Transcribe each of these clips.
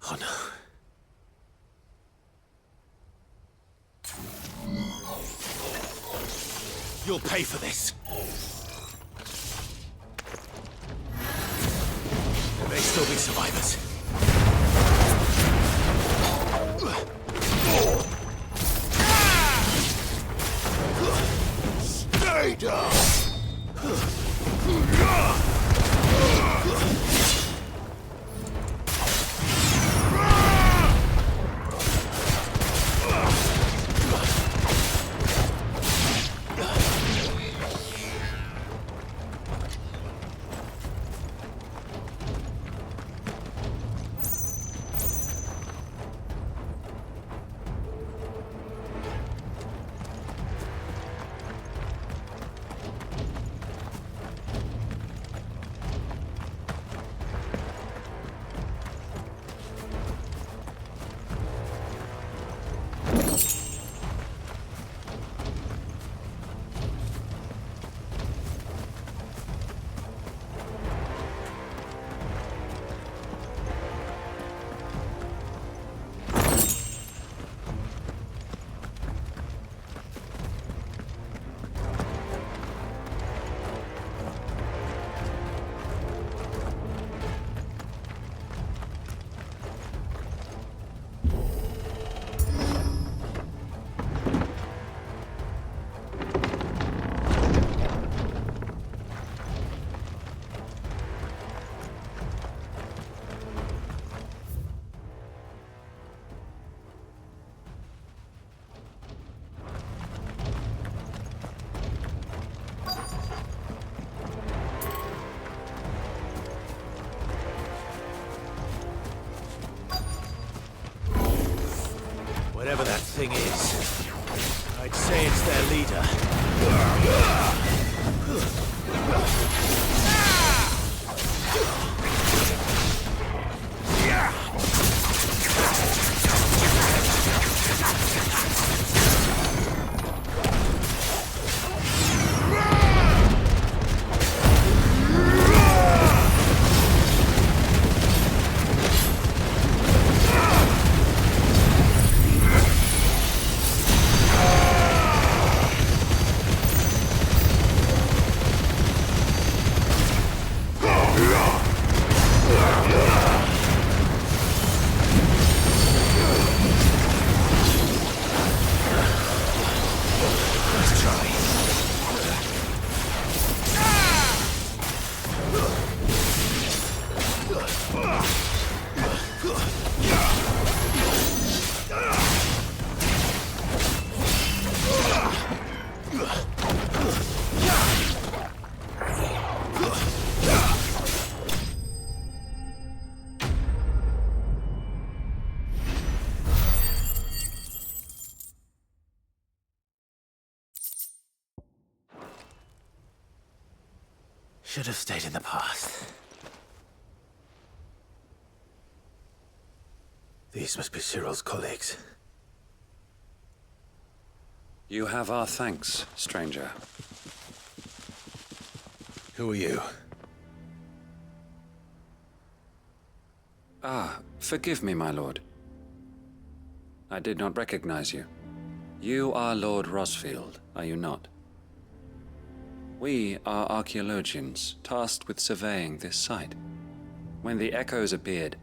Oh no. You'll pay for this. There may still be survivors. Stay down! thing is, I'd say it's their leader. Should have stayed in the past. These must be Cyril's colleagues. You have our thanks, stranger. Who are you? Ah, forgive me, my lord. I did not recognize you. You are Lord Rosfield, are you not? We are archaeologians, tasked with surveying this site. When the echoes appeared,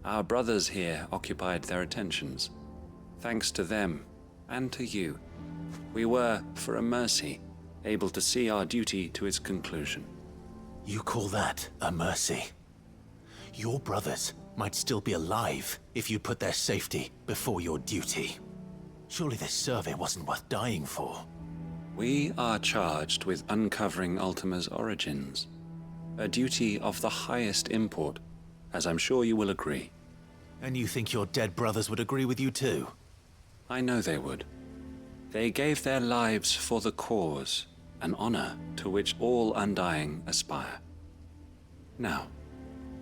our brothers here occupied their attentions. Thanks to them, and to you, we were, for a mercy, able to see our duty to its conclusion. You call that a mercy? Your brothers might still be alive if you put their safety before your duty. Surely this survey wasn't worth dying for. We are charged with uncovering Ultima's origins, a duty of the highest import, as I'm sure you will agree. And you think your dead brothers would agree with you too? I know they would. They gave their lives for the cause, an honor to which all Undying aspire. Now,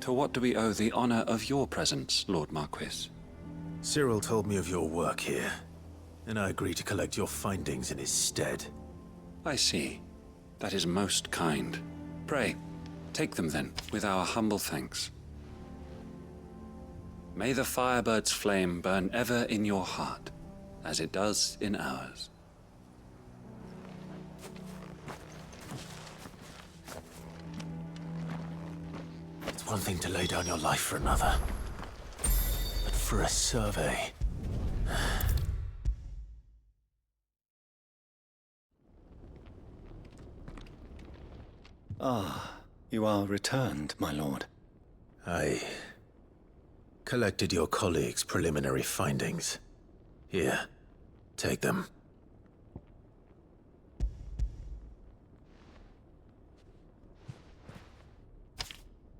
to what do we owe the honor of your presence, Lord Marquis? Cyril told me of your work here, and I agreed to collect your findings in his stead. I see. That is most kind. Pray, take them then, with our humble thanks. May the Firebird's flame burn ever in your heart, as it does in ours. It's one thing to lay down your life for another, but for a survey... Ah, you are returned, my lord. I collected your colleagues' preliminary findings. Here, take them.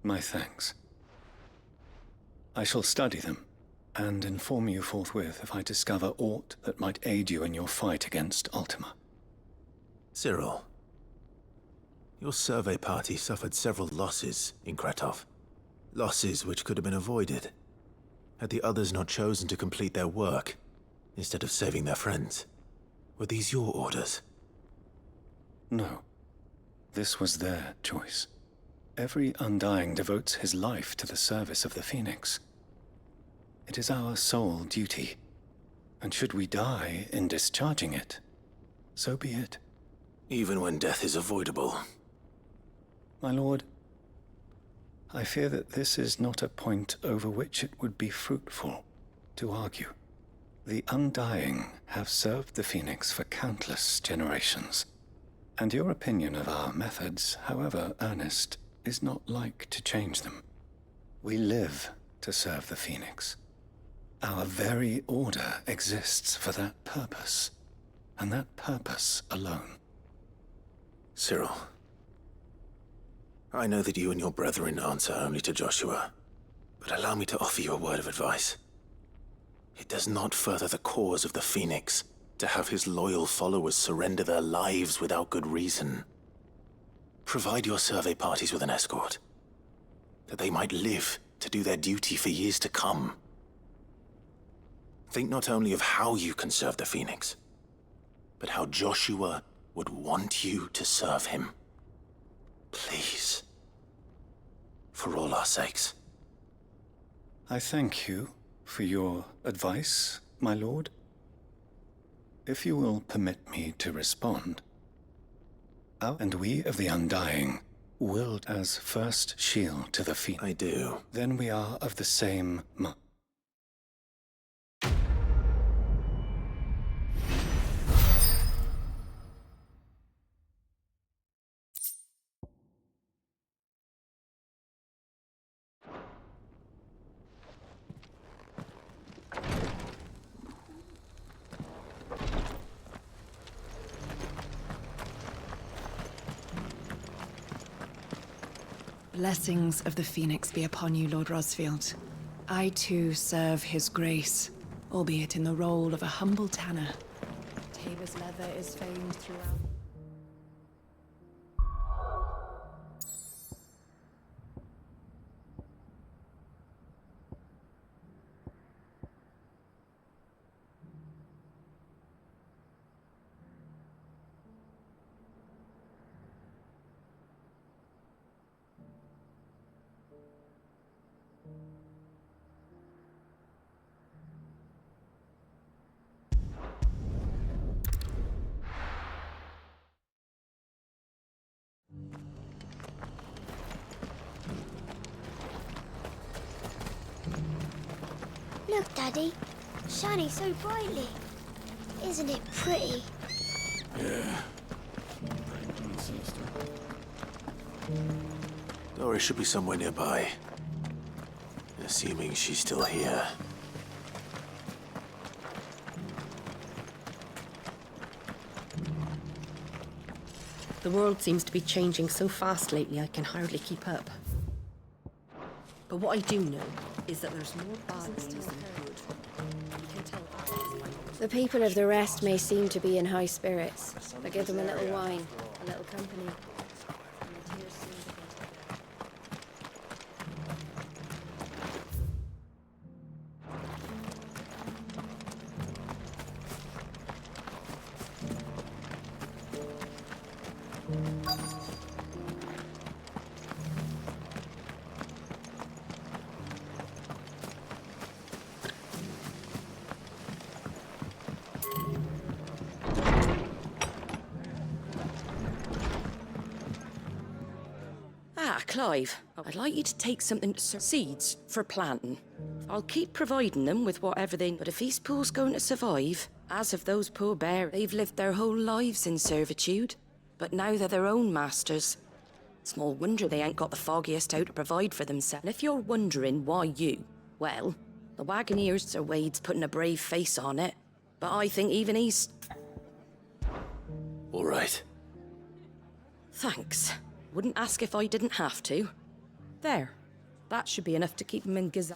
My thanks. I shall study them, and inform you forthwith if I discover aught that might aid you in your fight against Ultima. Cyril, your survey party suffered several losses in Kratov. Losses which could have been avoided, had the others not chosen to complete their work, instead of saving their friends. Were these your orders? No. This was their choice. Every Undying devotes his life to the service of the Phoenix. It is our sole duty, and should we die in discharging it, so be it. Even when death is avoidable. My lord, I fear that this is not a point over which it would be fruitful to argue. The Undying have served the Phoenix for countless generations, and your opinion of our methods, however earnest, is not like to change them. We live to serve the Phoenix. Our very order exists for that purpose, and that purpose alone. Cyril, I know that you and your brethren answer only to Joshua, but allow me to offer you a word of advice. It does not further the cause of the Phoenix to have his loyal followers surrender their lives without good reason. Provide your survey parties with an escort, that they might live to do their duty for years to come. Think not only of how you can serve the Phoenix, but how Joshua would want you to serve him. Please. For all our sakes. I thank you for your advice, my lord. If you will permit me to respond, and we of the Undying willed as first shield to the Phoenix. I do. Then we are of the same mind. Blessings of the Phoenix be upon you, Lord Rosfield. I too serve his grace, albeit in the role of a humble tanner. Tabor's leather is famed throughout. Look, Daddy. Shining so brightly. Isn't it pretty? Yeah. Doris should be somewhere nearby. Assuming she's still here. The world seems to be changing so fast lately I can hardly keep up. But what I do know is that there's more bad news than good. You can tell The people of the rest may seem to be in high spirits, but give them a little wine, a little company. and the tears soon begin to dry. Clive, I'd like you to take something to seeds for planting. I'll keep providing them with whatever they... But if these pools going to survive, as of those poor bears, they've lived their whole lives in servitude. But now they're their own masters. Small wonder they ain't got the foggiest how to provide for themselves. And if you're wondering why you, well, the Wagoneers, Sir Wade's putting a brave face on it. But I think even he's... All right. Thanks. Wouldn't ask if I didn't have to. There. That should be enough to keep him in Gazal.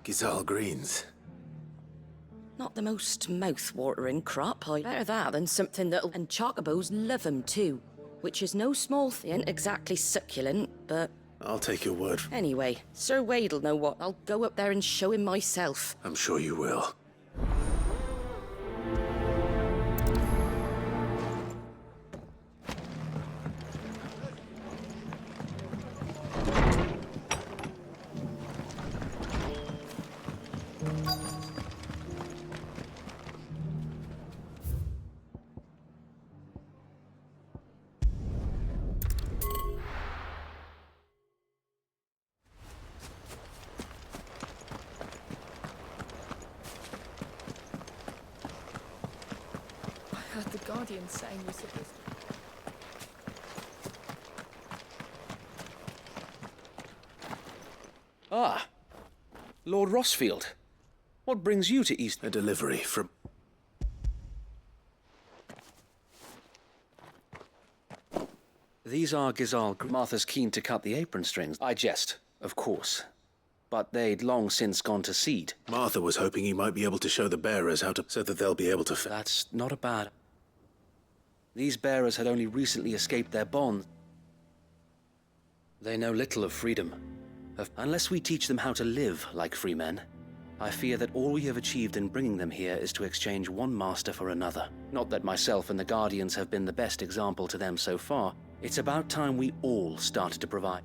Gazal greens. Not the most mouth-watering crop. Better that than something that'll... And chocobos love 'em too. Which is no small thing. Ain't exactly succulent, but... I'll take your word. Anyway, Sir Wade'll know what. I'll go up there and show him myself. I'm sure you will. I heard the Guardian saying we're supposed to... Ah, Lord Rosfield. What brings you to East? A delivery from... These are Gazal. Martha's keen to cut the apron strings. I jest, of course. but they'd long since gone to seed. Martha was hoping he might be able to show the bearers how to... so that they'll be able to... That's not a bad... These bearers had only recently escaped their bonds. They know little of freedom. Unless we teach them how to live like free men, I fear that all we have achieved in bringing them here is to exchange one master for another. Not that myself and the Guardians have been the best example to them so far. It's about time we all started to provide.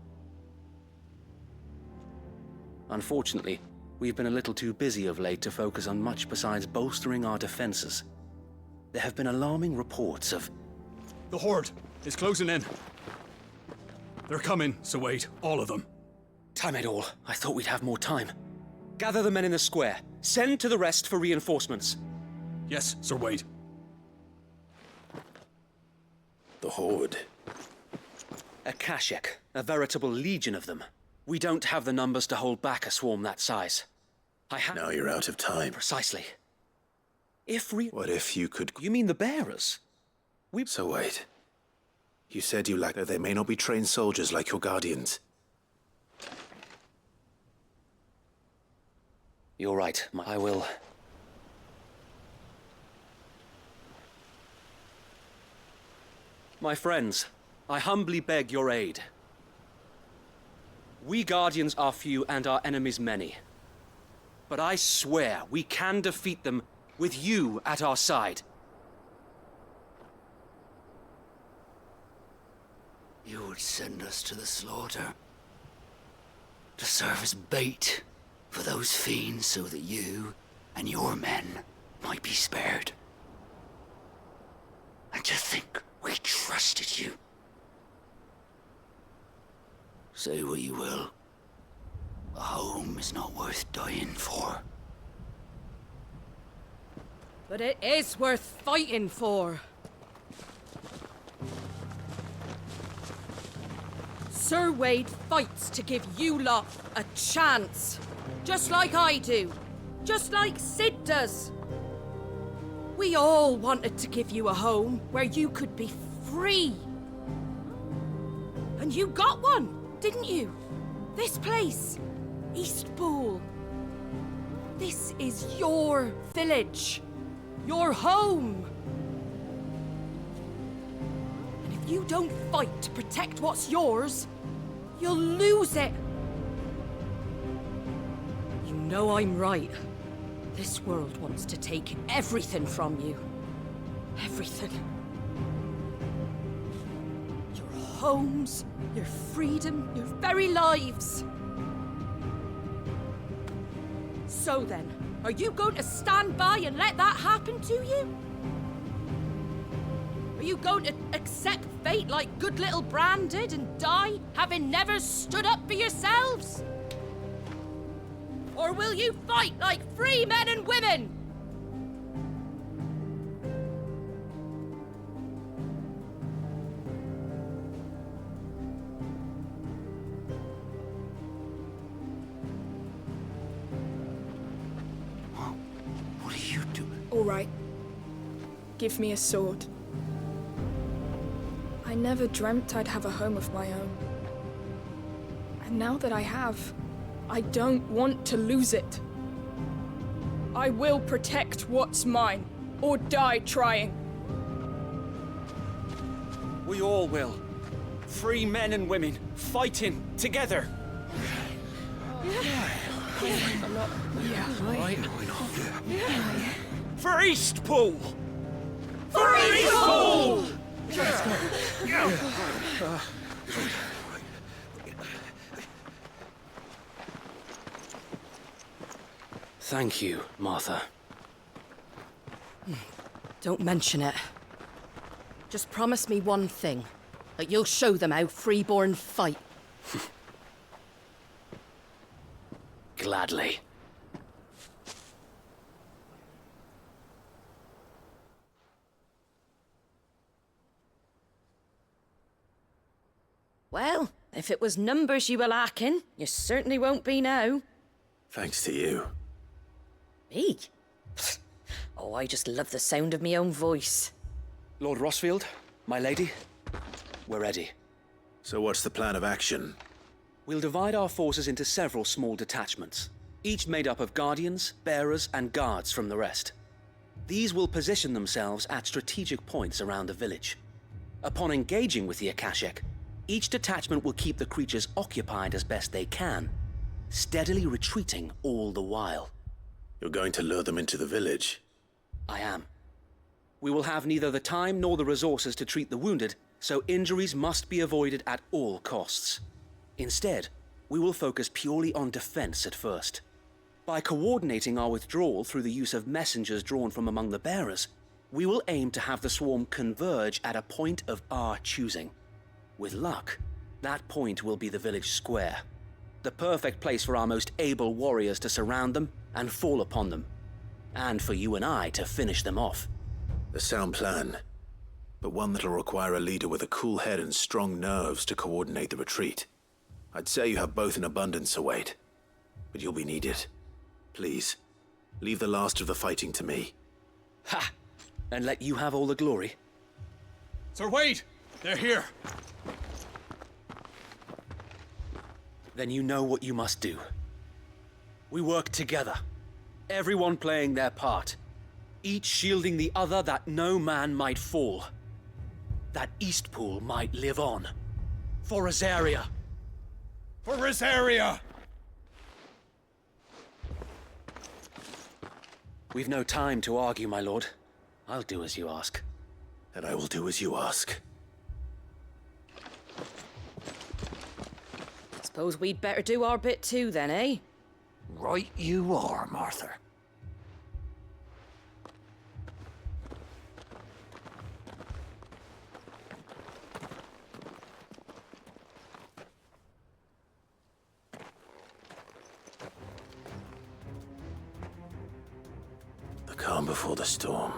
Unfortunately, we've been a little too busy of late to focus on much besides bolstering our defenses. There have been alarming reports of... The Horde is closing in. They're coming, so wait, all of them. Time it all. I thought we'd have more time. Gather the men in the square. Send to the rest for reinforcements. Yes, Sir Wade. The Horde. A Kashek, a veritable legion of them. We don't have the numbers to hold back a swarm that size. Now you're out of time. Precisely. What if you could... You mean the bearers? So wait. You said you lack... They may not be trained soldiers like your Guardians. You're right. I will... My friends, I humbly beg your aid. We Guardians are few and our enemies many. But I swear we can defeat them with you at our side. You would send us to the slaughter, to serve as bait for those fiends so that you and your men might be spared. And to think we trusted you. Say what you will, a home is not worth dying for. But it is worth fighting for. Sir Wade fights to give you lot a chance. Just like I do. Just like Sid does. We all wanted to give you a home where you could be free. And you got one, didn't you? This place, Eastpool. This is your village. Your home. And if you don't fight to protect what's yours, you'll lose it. You know I'm right. This world wants to take everything from you. Everything. Your homes, your freedom, your very lives. So then, are you going to stand by and let that happen to you? Are you going to accept fate like good little Bran did and die, having never stood up for yourselves? Or will you fight like free men and women? What are you doing? All right. Give me a sword. I never dreamt I'd have a home of my own. And now that I have, I don't want to lose it. I will protect what's mine, or die trying. We all will. Free men and women, fighting together. For Eastpool! For Eastpool! Thank you, Martha. Don't mention it. Just promise me one thing. That you'll show them how freeborn fight. Gladly. Well, if it was numbers you were lacking, you certainly won't be now. Thanks to you. Me? Oh, I just love the sound of my own voice. Lord Rosfield, my lady, we're ready. So what's the plan of action? We'll divide our forces into several small detachments, each made up of guardians, bearers, and guards from the rest. These will position themselves at strategic points around the village. Upon engaging with the Akashic, each detachment will keep the creatures occupied as best they can, steadily retreating all the while. You're going to lure them into the village? I am. We will have neither the time nor the resources to treat the wounded, so injuries must be avoided at all costs. Instead, we will focus purely on defense at first. By coordinating our withdrawal through the use of messengers drawn from among the bearers, we will aim to have the swarm converge at a point of our choosing. With luck, that point will be the village square, the perfect place for our most able warriors to surround them and fall upon them, and for you and I to finish them off. A sound plan, but one that'll require a leader with a cool head and strong nerves to coordinate the retreat. I'd say you have both in abundance, Await, but you'll be needed. Please, leave the last of the fighting to me. Ha! And let you have all the glory. Sir Wade! They're here! Then you know what you must do. We work together, everyone playing their part, each shielding the other that no man might fall, that Eastpool might live on. For Rosaria! For Rosaria! We've no time to argue, my lord. I'll do as you ask. And I will do as you ask. Suppose we'd better do our bit too then, eh? Right you are, Martha. The calm before the storm.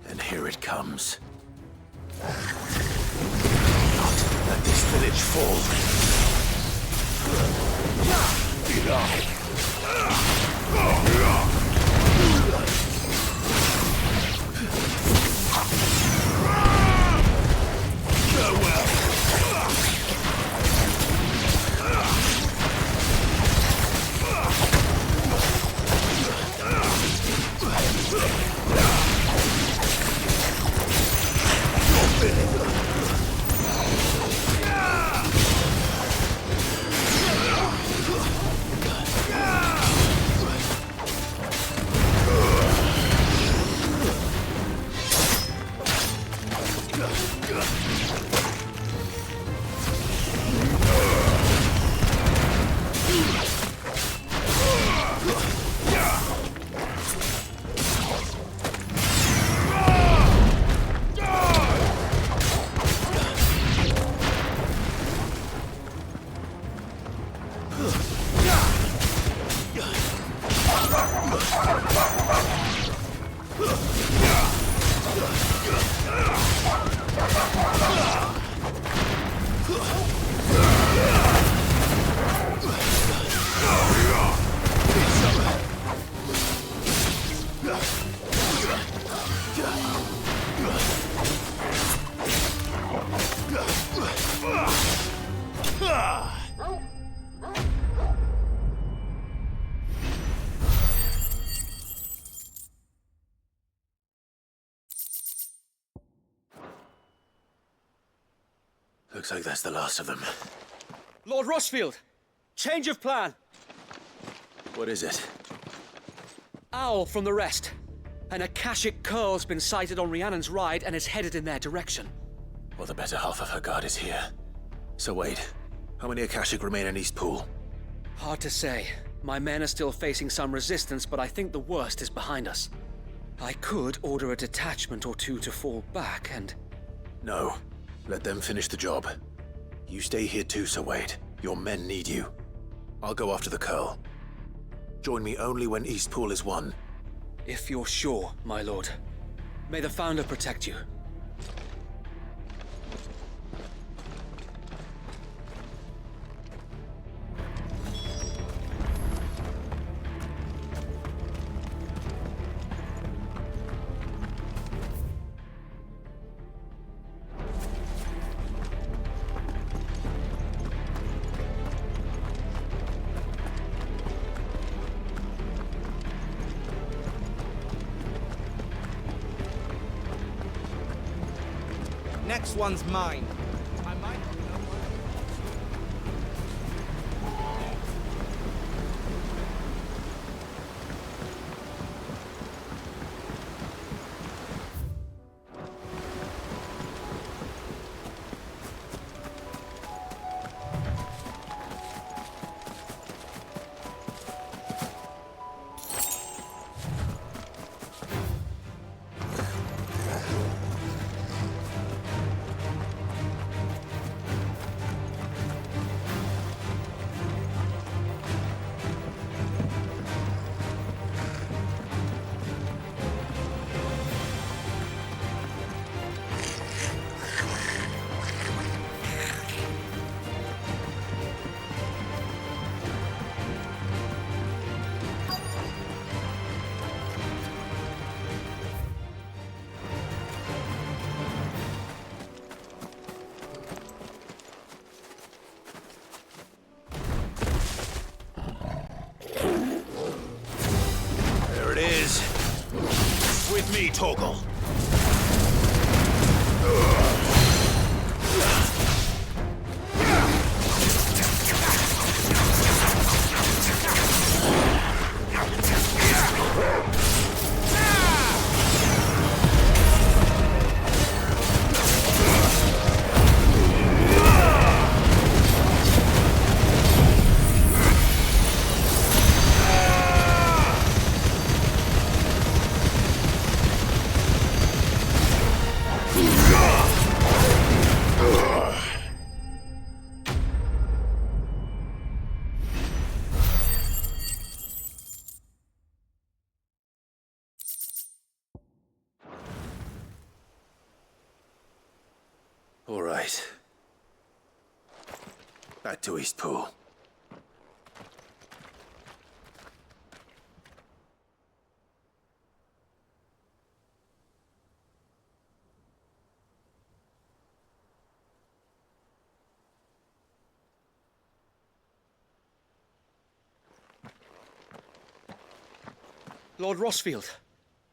And here it comes. Not let this village fall. Looks like that's the last of them. Lord Rosfield! Change of plan! What is it? Owl from the rest. An Akashic curl's been sighted on Rhiannon's ride and is headed in their direction. Well, the better half of her guard is here. So wait, how many Akashic remain in Eastpool? Hard to say. My men are still facing some resistance, but I think the worst is behind us. I could order a detachment or two to fall back and... No. Let them finish the job. You stay here too, Sir Wade. Your men need you. I'll go after the curl. Join me only when Eastpool is won. If you're sure, my lord. May the Founder protect you. Next one's mine. I might... With me, Torgal. All right. Back to Eastpool. Lord Rosfield,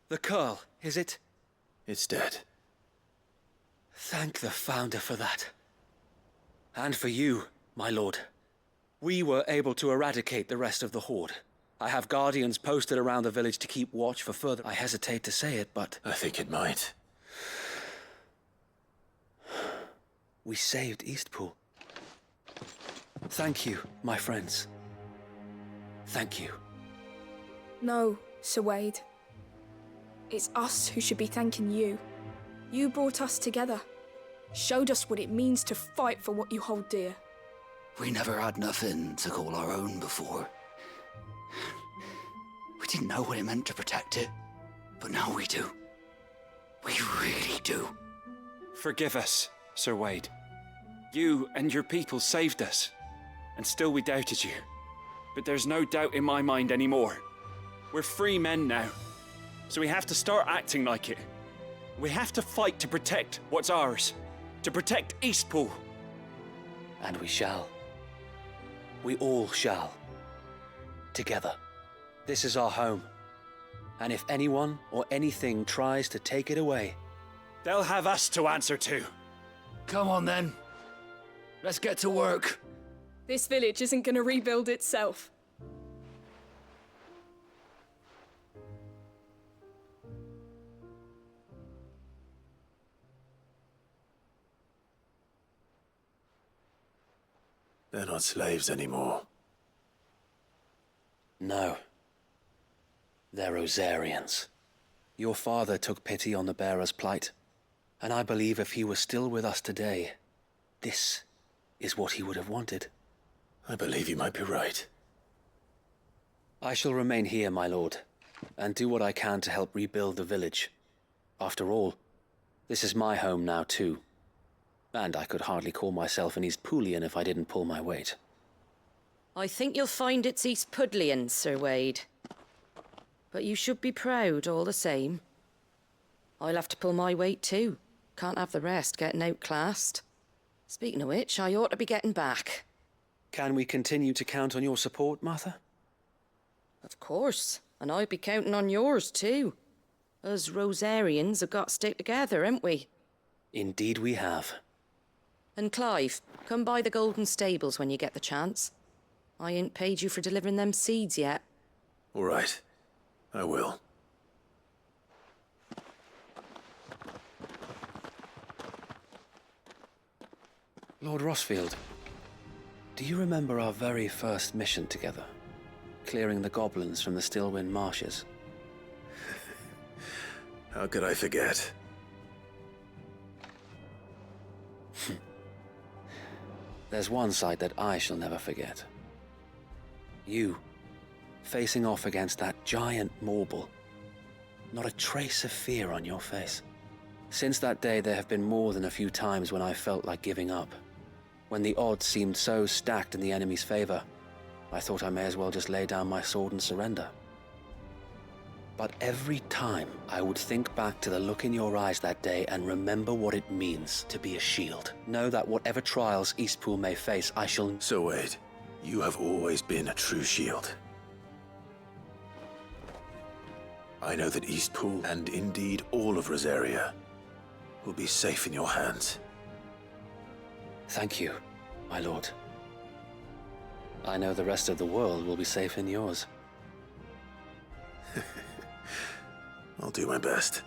the Curl, is it? It's dead. Thank the Founder for that. And for you, my lord. We were able to eradicate the rest of the Horde. I have guardians posted around the village to keep watch for further... I hesitate to say it, but... I think it might. We saved Eastpool. Thank you, my friends. Thank you. No, Sir Wade. It's us who should be thanking you. You brought us together. Showed us what it means to fight for what you hold dear. We never had nothing to call our own before. We didn't know what it meant to protect it, but now we do. We really do. Forgive us, Sir Wade. You and your people saved us, and still we doubted you. But there's no doubt in my mind anymore. We're free men now, so we have to start acting like it. We have to fight to protect what's ours, to protect Eastpool. And we shall. We all shall. Together. This is our home. And if anyone or anything tries to take it away, they'll have us to answer to. Come on then. Let's get to work. This village isn't gonna rebuild itself. They're not slaves anymore. no. They're Rosarians. Your father took pity on the bearer's plight, and I believe if he were still with us today, this is what he would have wanted. I believe you might be right. I shall remain here, my lord, and do what I can to help rebuild the village. After all, this is my home now too, and I could hardly call myself an Eastpoolian if I didn't pull my weight. I think you'll find it's Eastpudlian, Sir Wade. But you should be proud all the same. I'll have to pull my weight too. Can't have the rest getting outclassed. Speaking of which, I ought to be getting back. Can we continue to count on your support, Martha? Of course, and I'd be counting on yours too. Us Rosarians have got to stick together, haven't we? Indeed we have. And Clive, come by the Golden Stables when you get the chance. I ain't paid you for delivering them seeds yet. All right. I will. Lord Rosfield, do you remember our very first mission together? Clearing the goblins from the Stillwind Marshes? How could I forget? There's one sight that I shall never forget. You, facing off against that giant Morble. Not a trace of fear on your face. Since that day, there have been more than a few times when I felt like giving up. When the odds seemed so stacked in the enemy's favor, I thought I may as well just lay down my sword and surrender. But every time, I would think back to the look in your eyes that day and remember what it means to be a shield. Know that whatever trials Eastpool may face, I shall... So wait, you have always been a true shield. I know that Eastpool, and indeed all of Rosaria, will be safe in your hands. Thank you, my lord. I know the rest of the world will be safe in yours. I'll do my best.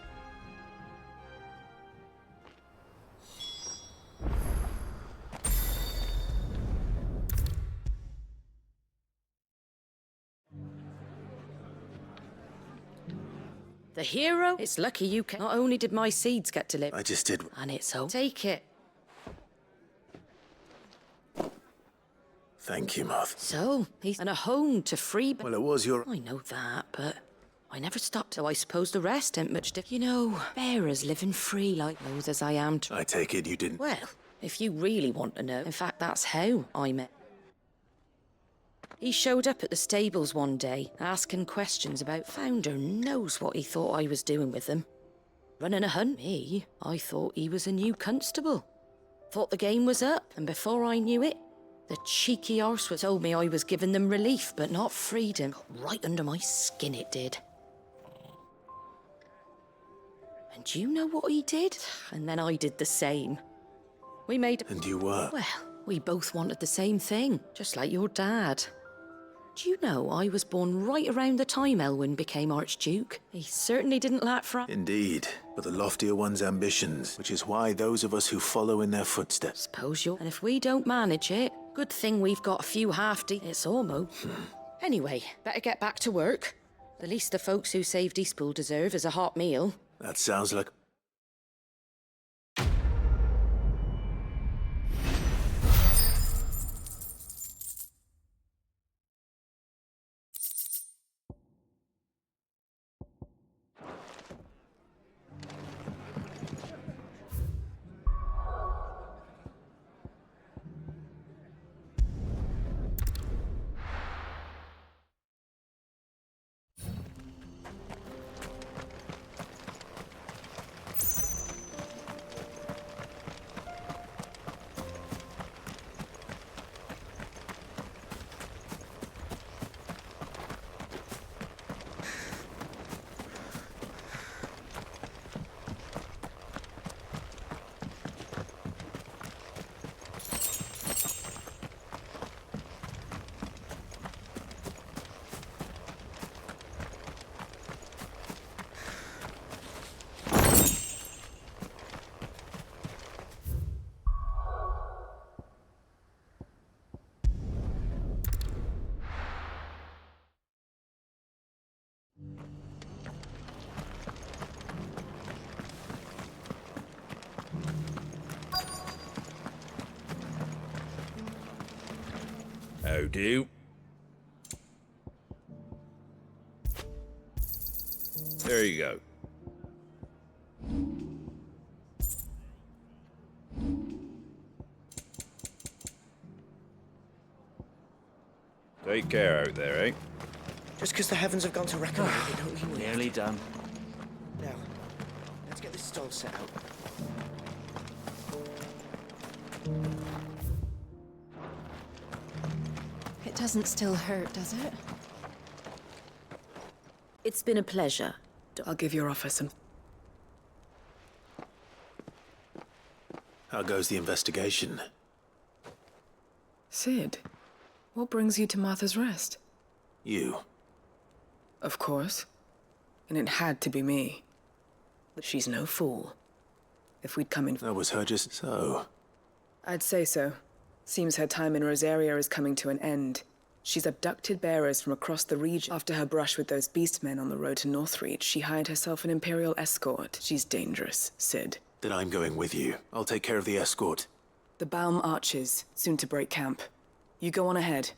The hero? It's lucky you came. Not only did my seeds get delivered... I just did... And it's home. Take it. Thank you, Moth. So, he's... And a home to free... Well, it was your... I know that, but... I never stopped, so I suppose the rest ain't much different. You know, bearers living free like those as I am. I take it you didn't... Well, if you really want to know, in fact, that's how I met. He showed up at the stables one day, asking questions about Founder knows what he thought I was doing with them. Running a hunt, me, I thought he was a new constable. Thought the game was up, and before I knew it, the cheeky arse told me I was giving them relief, but not freedom. Right under my skin it did. And do you know what he did? And then I did the same. We made... And you were? Well, we both wanted the same thing, just like your dad. Do you know I was born right around the time Elwyn became Archduke? He certainly didn't lack for... Indeed, but the loftier one's ambitions, which is why those of us who follow in their footsteps... Suppose you're... And if we don't manage it, good thing we've got a few half-de... It's almost... Anyway, better get back to work. The least the folks who saved Eastpool deserve is a hot meal. That sounds like... How do? There you go. Take care out there, eh? Just because the heavens have gone to reckoning, they don't mean we... Nearly done. Now, let's get this stall set out. It doesn't still hurt, does it? It's been a pleasure. I'll give your offer some... How goes the investigation? Sid, what brings you to Martha's Rest? You. Of course. And it had to be me. But she's no fool. If we'd come in... That was her just so. I'd say so. Seems her time in Rosaria is coming to an end. She's abducted bearers from across the region. After her brush with those beastmen on the road to Northreach, she hired herself an Imperial escort. She's dangerous, Sid. Then I'm going with you. I'll take care of the escort. The Baum Archers, soon to break camp. You go on ahead.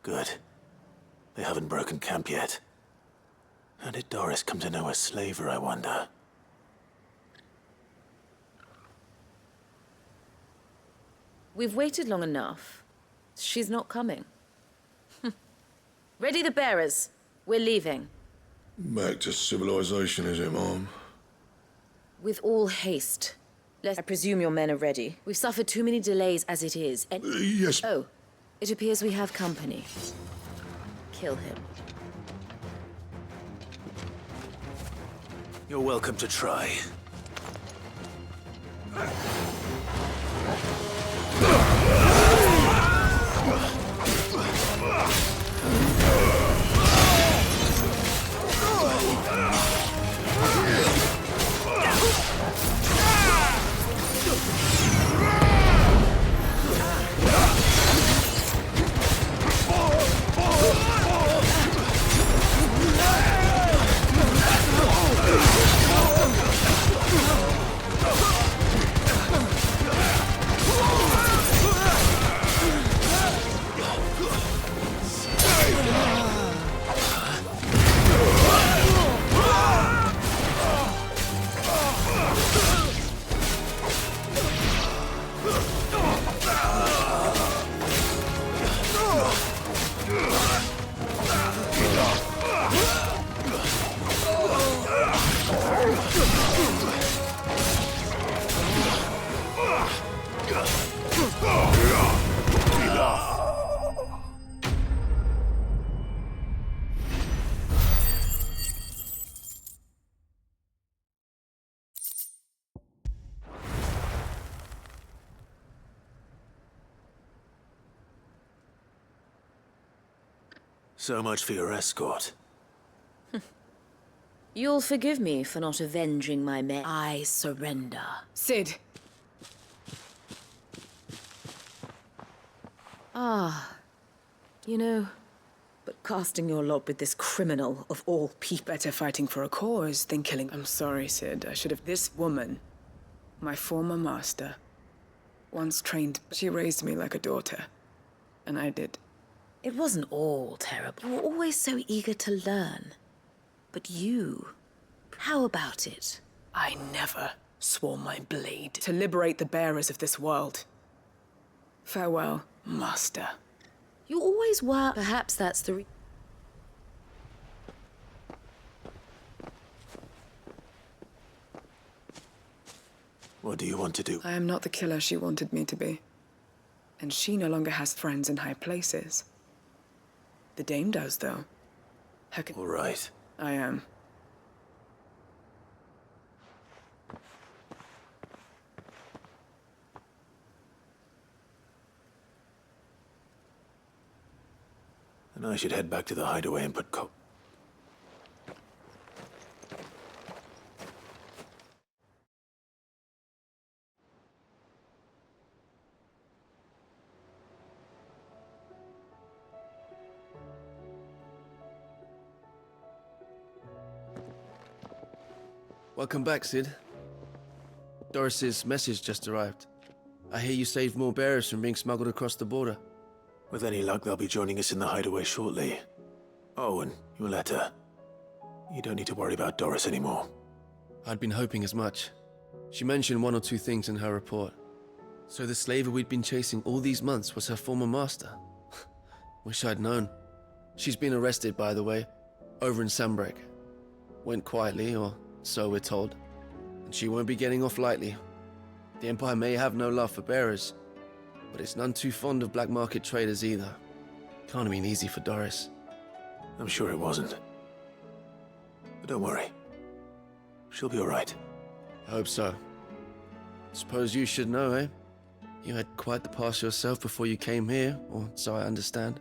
Good. They haven't broken camp yet. How did Doris come to know a slaver, I wonder? We've waited long enough. She's not coming. Ready the bearers. We're leaving. Back to civilization, is it, Mom? With all haste. I presume your men are ready. We've suffered too many delays as it is, and... Yes. Oh, it appears we have company. Kill him. You're welcome to try. So much for your escort. You'll forgive me for not avenging my men. I surrender. Sid! Ah, you know, but casting your lot with this criminal of all people. Better fighting for a cause than killing. I'm sorry, Sid. I should have. This woman, my former master, once trained. She raised me like a daughter, and I did. It wasn't all terrible. You were always so eager to learn. But you, how about it? I never swore my blade to liberate the bearers of this world. Farewell, Master. You always were. Perhaps that's the What do you want to do? I am not the killer she wanted me to be. And she no longer has friends in high places. The Dame does, though. All right. I am. And I should head back to the hideaway and put Welcome back, Sid. Doris's message just arrived. I hear you saved more bearers from being smuggled across the border. With any luck, they'll be joining us in the hideaway shortly. Oh, and your letter. You don't need to worry about Doris anymore. I'd been hoping as much. She mentioned one or two things in her report. So the slaver we'd been chasing all these months was her former master. Wish I'd known. She's been arrested, by the way, over in Sandbreak. Went quietly, or so we're told. And she won't be getting off lightly. The Empire may have no love for bearers, but it's none too fond of black market traders either. Can't have been easy for Doris. I'm sure it wasn't. But don't worry. She'll be all right. I hope so. Suppose you should know, eh? You had quite the past yourself before you came here, or so I understand.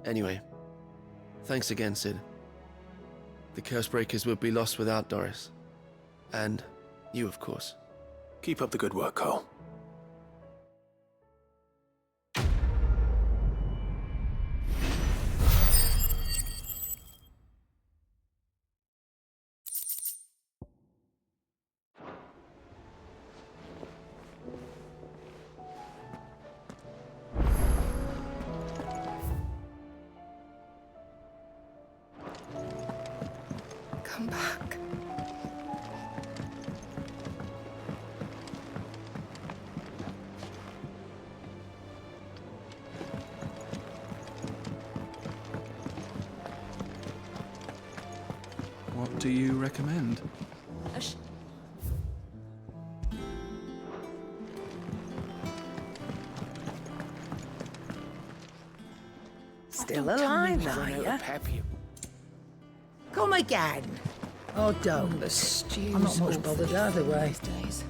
Anyway, thanks again, Sid. The Cursebreakers would be lost without Doris. And you, of course. Keep up the good work, Cole. Come back. What do you recommend? Still alive, are you? Come again. Oh, don't. The stews. I'm not much bothered either way. Days.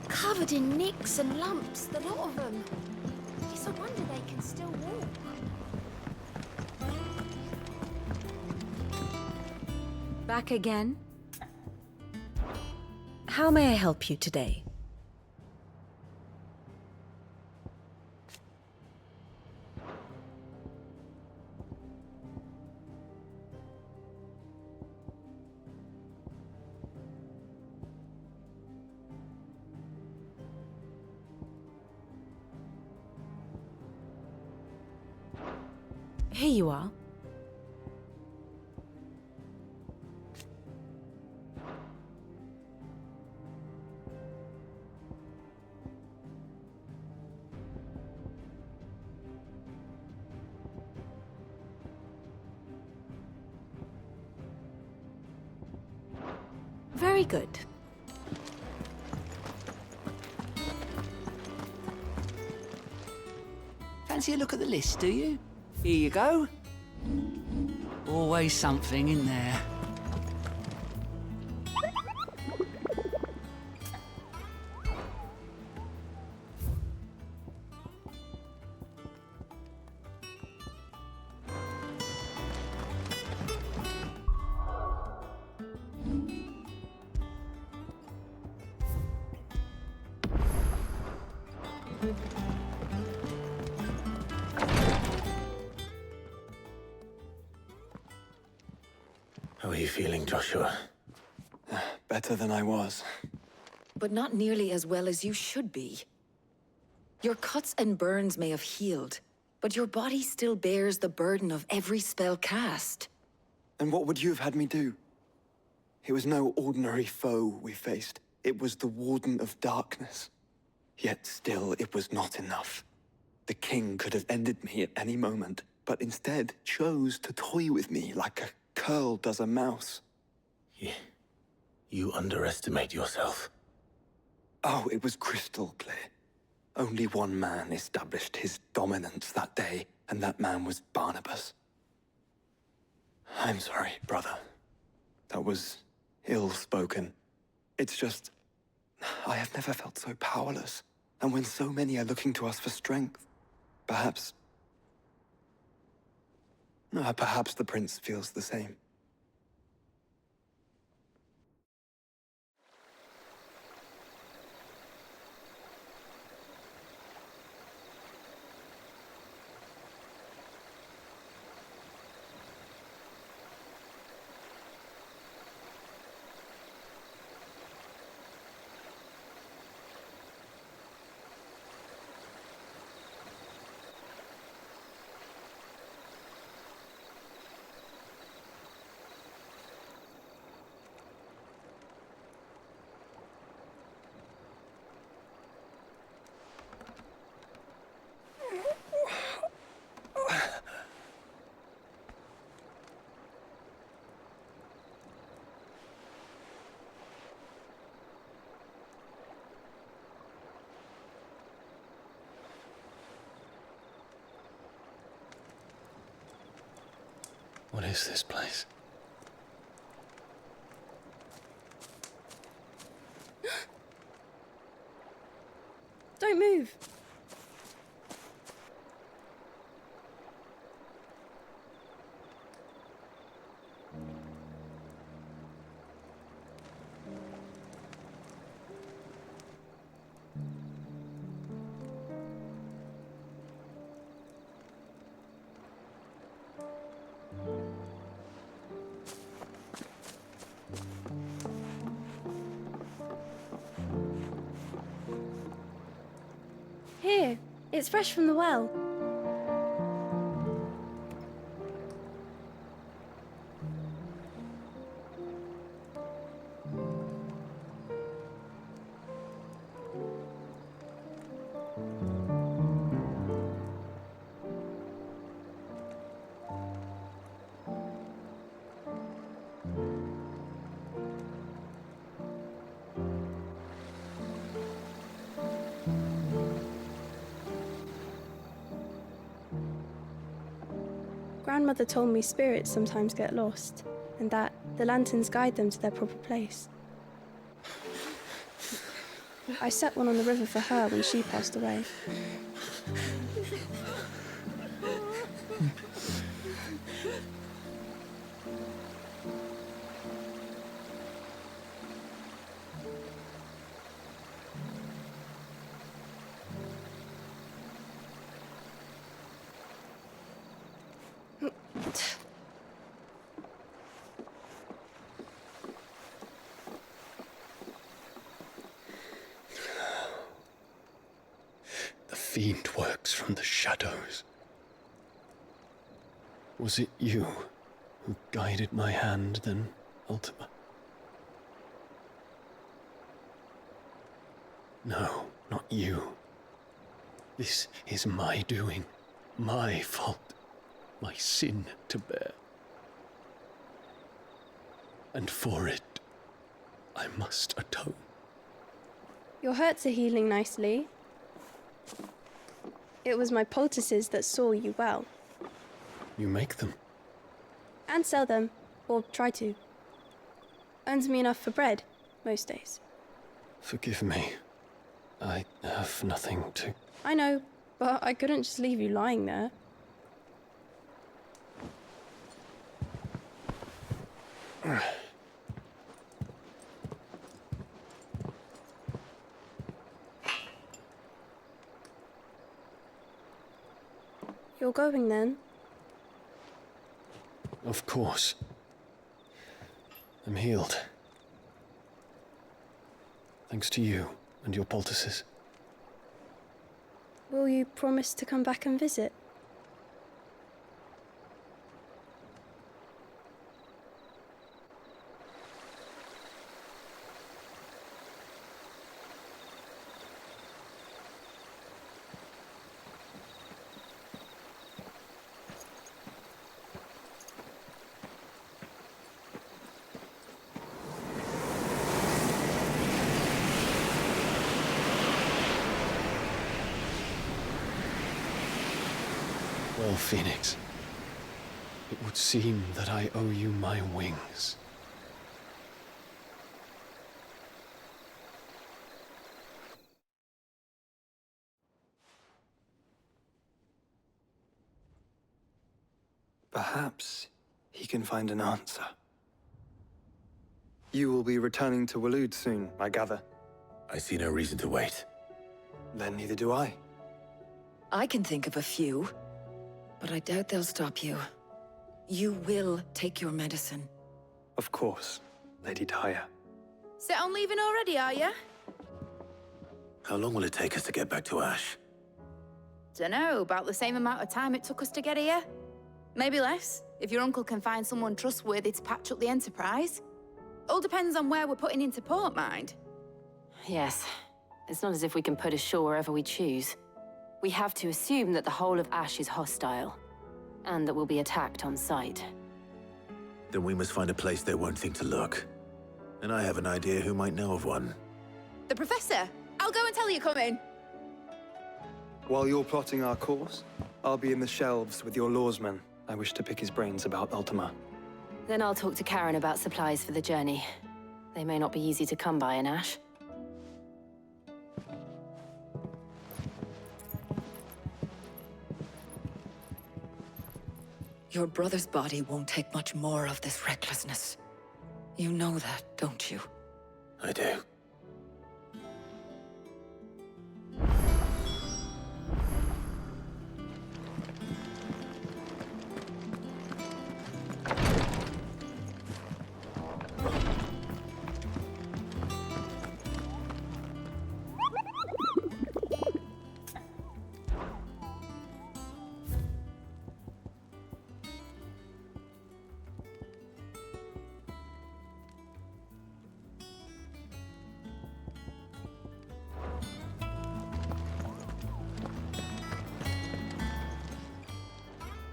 Covered in nicks and lumps, the lot of them. It's a wonder they can still walk. Back again? How may I help you today? Here you are. Very good. Fancy a look at the list, do you? Here you go. Always something in there. How are you feeling, Joshua? Better than I was. But not nearly as well as you should be. Your cuts and burns may have healed, but your body still bears the burden of every spell cast. And what would you have had me do? It was no ordinary foe we faced. It was the Warden of Darkness. Yet still, it was not enough. The king could have ended me at any moment, but instead chose to toy with me like a curl does a mouse. You underestimate yourself. Oh, it was crystal clear. Only one man established his dominance that day, and that man was Barnabas. I'm sorry, brother. That was ill-spoken. It's just, I have never felt so powerless. And when so many are looking to us for strength, perhaps the prince feels the same. What is this place? Don't move. Here, it's fresh from the well. Grandmother told me spirits sometimes get lost, and that the lanterns guide them to their proper place. I set one on the river for her when she passed away. The fiend works from the shadows. Was it you who guided my hand then, Ultima? No, not you. This is my doing, my fault, my sin to bear. And for it, I must atone. Your hurts are healing nicely. It was my poultices that saw you well. You make them? And sell them, or try to. Earns me enough for bread, most days. Forgive me. I have nothing to... I know, but I couldn't just leave you lying there. You're going then? Of course. I'm healed. Thanks to you and your poultices. Will you promise to come back and visit? Well, Phoenix, it would seem that I owe you my wings. Perhaps he can find an answer. You will be returning to Waloed soon, I gather. I see no reason to wait. Then neither do I. I can think of a few, but I doubt they'll stop you. You will take your medicine. Of course, Lady Daya. Set on leaving already, are you? How long will it take us to get back to Ash? Dunno, about the same amount of time it took us to get here. Maybe less, if your uncle can find someone trustworthy to patch up the Enterprise. All depends on where we're putting into port, mind. Yes. It's not as if we can put ashore wherever we choose. We have to assume that the whole of Ash is hostile, and that we'll be attacked on sight. Then we must find a place they won't think to look. And I have an idea who might know of one. The Professor! I'll go and tell you coming! While you're plotting our course, I'll be in the shelves with your lawsman. I wish to pick his brains about Ultima. Then I'll talk to Karen about supplies for the journey. They may not be easy to come by in Ash. Your brother's body won't take much more of this recklessness. You know that, don't you? I do.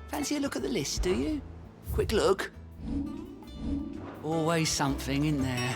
Fancy a look at the list, do you? Quick look. Always something in there.